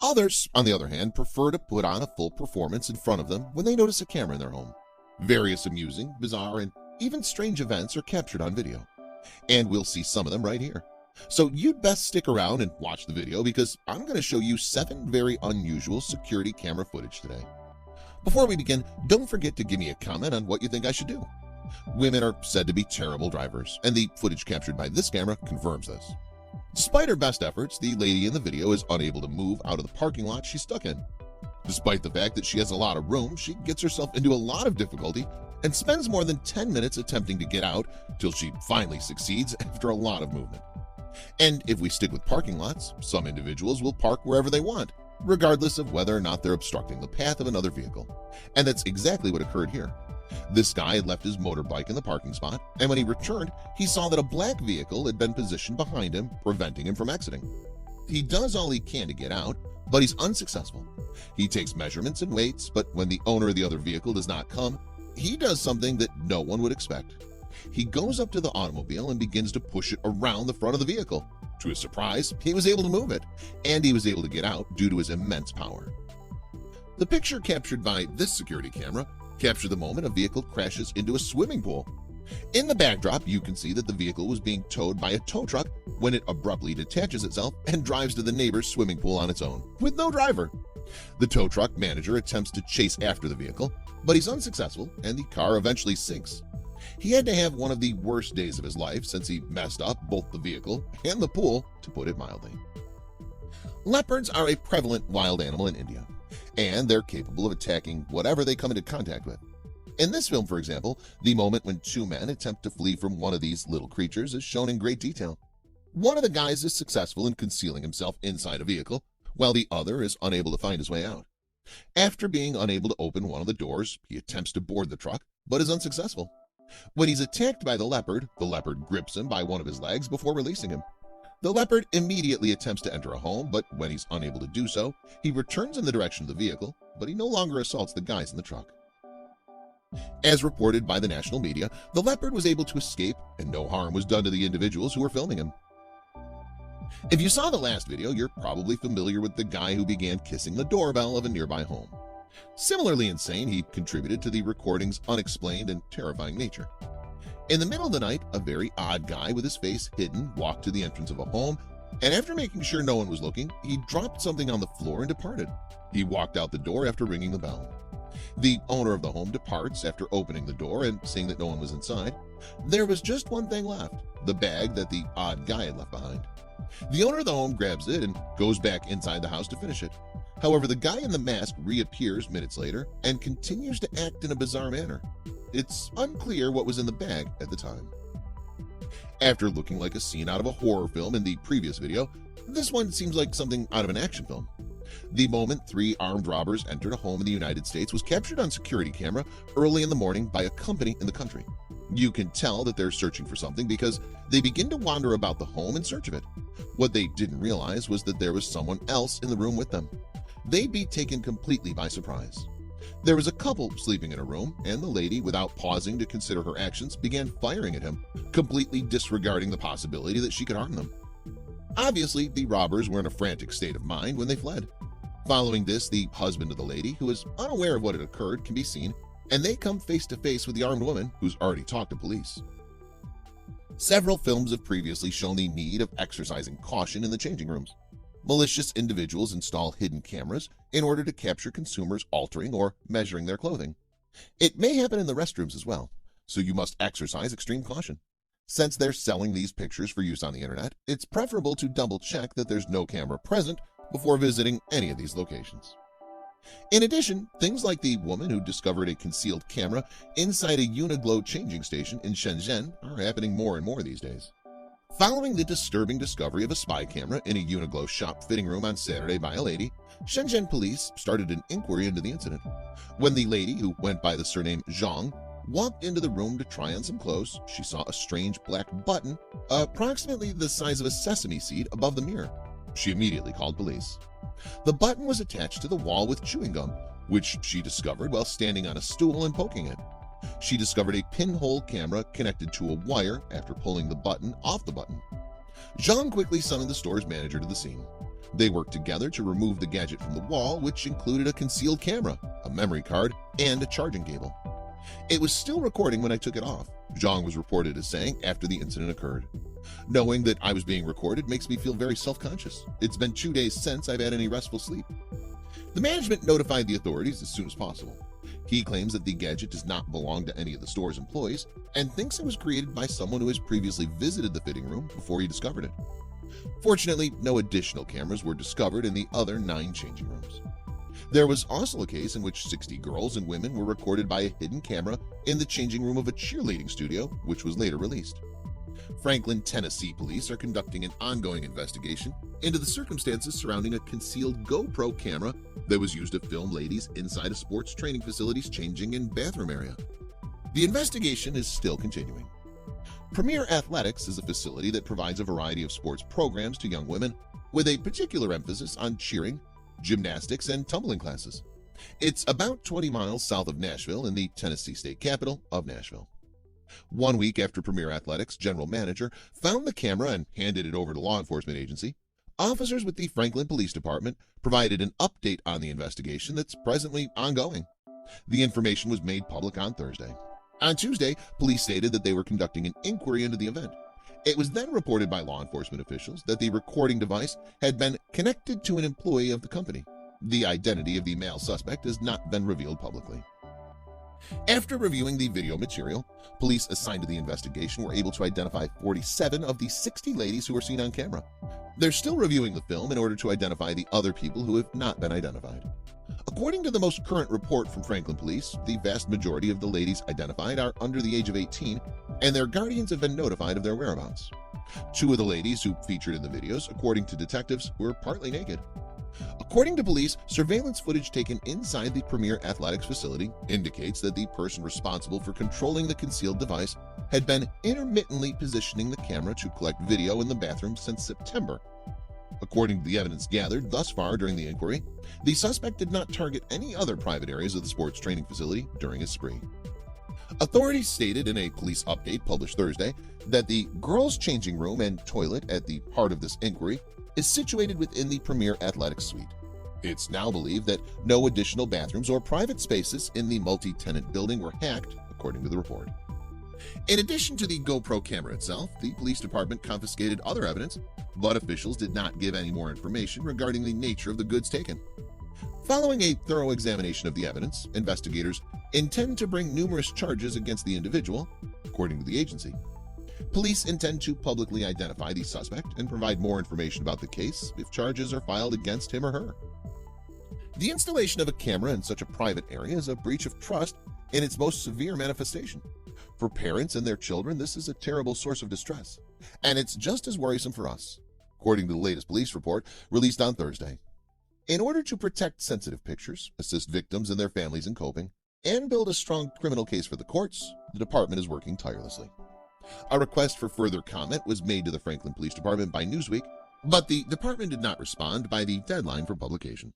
Others, on the other hand, prefer to put on a full performance in front of them when they notice a camera in their home. Various amusing, bizarre, and even strange events are captured on video, and we'll see some of them right here. So you'd best stick around and watch the video because I'm going to show you 7 very unusual security camera footage today. Before we begin, don't forget to give me a comment on what you think I should do. Women are said to be terrible drivers, and the footage captured by this camera confirms this. Despite her best efforts, the lady in the video is unable to move out of the parking lot she's stuck in. Despite the fact that she has a lot of room, she gets herself into a lot of difficulty and spends more than 10 minutes attempting to get out till she finally succeeds after a lot of movement. And if we stick with parking lots, some individuals will park wherever they want, regardless of whether or not they're obstructing the path of another vehicle. And that's exactly what occurred here. This guy had left his motorbike in the parking spot, and when he returned, he saw that a black vehicle had been positioned behind him, preventing him from exiting. He does all he can to get out, but he's unsuccessful. He takes measurements and waits, but when the owner of the other vehicle does not come, he does something that no one would expect. He goes up to the automobile and begins to push it around the front of the vehicle. To his surprise, he was able to move it, and he was able to get out due to his immense power. The picture captured by this security camera captured the moment a vehicle crashes into a swimming pool. In the backdrop, you can see that the vehicle was being towed by a tow truck when it abruptly detaches itself and drives to the neighbor's swimming pool on its own, with no driver. The tow truck manager attempts to chase after the vehicle, but he's unsuccessful, and the car eventually sinks. He had to have one of the worst days of his life since he messed up both the vehicle and the pool, to put it mildly. Leopards are a prevalent wild animal in India, and they're capable of attacking whatever they come into contact with. In this film, for example, the moment when 2 men attempt to flee from one of these little creatures is shown in great detail. One of the guys is successful in concealing himself inside a vehicle, while the other is unable to find his way out. After being unable to open one of the doors, he attempts to board the truck, but is unsuccessful. When he's attacked by the leopard grips him by one of his legs before releasing him. The leopard immediately attempts to enter a home, but when he's unable to do so, he returns in the direction of the vehicle, but he no longer assaults the guys in the truck. As reported by the national media, the leopard was able to escape and no harm was done to the individuals who were filming him. If you saw the last video, you're probably familiar with the guy who began kissing the doorbell of a nearby home. Similarly insane, he contributed to the recording's unexplained and terrifying nature. In the middle of the night, a very odd guy with his face hidden walked to the entrance of a home, and after making sure no one was looking, he dropped something on the floor and departed. He walked out the door after ringing the bell. The owner of the home departs after opening the door and seeing that no one was inside. There was just one thing left, the bag that the odd guy had left behind. The owner of the home grabs it and goes back inside the house to finish it. However, the guy in the mask reappears minutes later and continues to act in a bizarre manner. It's unclear what was in the bag at the time. After looking like a scene out of a horror film in the previous video, this one seems like something out of an action film. The moment 3 armed robbers entered a home in the United States was captured on security camera early in the morning by a company in the country. You can tell that they're searching for something because they begin to wander about the home in search of it. What they didn't realize was that there was someone else in the room with them. They'd be taken completely by surprise. There was a couple sleeping in a room, and the lady, without pausing to consider her actions, began firing at him, completely disregarding the possibility that she could harm them. Obviously, the robbers were in a frantic state of mind when they fled. Following this, the husband of the lady, who is unaware of what had occurred, can be seen, and they come face to face with the armed woman who's already talked to police. Several films have previously shown the need of exercising caution in the changing rooms. Malicious individuals install hidden cameras in order to capture consumers altering or measuring their clothing. It may happen in the restrooms as well, so you must exercise extreme caution. Since they're selling these pictures for use on the internet, it's preferable to double-check that there's no camera present before visiting any of these locations. In addition, things like the woman who discovered a concealed camera inside a Uniglow changing station in Shenzhen are happening more and more these days. Following the disturbing discovery of a spy camera in a Uniglow shop fitting room on Saturday by a lady, Shenzhen police started an inquiry into the incident. When the lady, who went by the surname Zhang, walked into the room to try on some clothes, she saw a strange black button approximately the size of a sesame seed above the mirror. She immediately called police. The button was attached to the wall with chewing gum, which she discovered while standing on a stool and poking it. She discovered a pinhole camera connected to a wire after pulling the button off the button. Zhang quickly summoned the store's manager to the scene. They worked together to remove the gadget from the wall, which included a concealed camera, a memory card, and a charging cable. "It was still recording when I took it off," Zhang was reported as saying after the incident occurred. "Knowing that I was being recorded makes me feel very self-conscious. It's been 2 days since I've had any restful sleep." The management notified the authorities as soon as possible. He claims that the gadget does not belong to any of the store's employees and thinks it was created by someone who has previously visited the fitting room before he discovered it. Fortunately, no additional cameras were discovered in the other 9 changing rooms. There was also a case in which 60 girls and women were recorded by a hidden camera in the changing room of a cheerleading studio, which was later released. Franklin, Tennessee police are conducting an ongoing investigation into the circumstances surrounding a concealed GoPro camera that was used to film ladies inside a sports training facility's changing and bathroom area. The investigation is still continuing. Premier Athletics is a facility that provides a variety of sports programs to young women, with a particular emphasis on cheering, gymnastics, and tumbling classes. It's about 20 miles south of Nashville in the Tennessee state capital of Nashville. 1 week after Premier Athletics' general manager found the camera and handed it over to law enforcement agency, officers with the Franklin Police Department provided an update on the investigation that's presently ongoing. The information was made public on Thursday. On Tuesday, police stated that they were conducting an inquiry into the event. It was then reported by law enforcement officials that the recording device had been connected to an employee of the company. The identity of the male suspect has not been revealed publicly. After reviewing the video material, police assigned to the investigation were able to identify 47 of the 60 ladies who were seen on camera. They're still reviewing the film in order to identify the other people who have not been identified. According to the most current report from Franklin Police, the vast majority of the ladies identified are under the age of 18, and their guardians have been notified of their whereabouts. 2 of the ladies who featured in the videos, according to detectives, were partly naked. According to police, surveillance footage taken inside the Premier Athletics facility indicates that the person responsible for controlling the concealed device had been intermittently positioning the camera to collect video in the bathroom since September. According to the evidence gathered thus far during the inquiry, the suspect did not target any other private areas of the sports training facility during his spree. Authorities stated in a police update published Thursday that the girls' changing room and toilet at the heart of this inquiry is situated within the Premier Athletics suite. It's now believed that no additional bathrooms or private spaces in the multi-tenant building were hacked, according to the report. In addition to the GoPro camera itself, the police department confiscated other evidence, but officials did not give any more information regarding the nature of the goods taken. Following a thorough examination of the evidence, investigators intend to bring numerous charges against the individual, according to the agency. Police intend to publicly identify the suspect and provide more information about the case if charges are filed against him or her. The installation of a camera in such a private area is a breach of trust in its most severe manifestation. For parents and their children, this is a terrible source of distress, and it's just as worrisome for us, according to the latest police report released on Thursday. In order to protect sensitive pictures, assist victims and their families in coping, and build a strong criminal case for the courts, the department is working tirelessly. A request for further comment was made to the Franklin Police Department by Newsweek, but the department did not respond by the deadline for publication.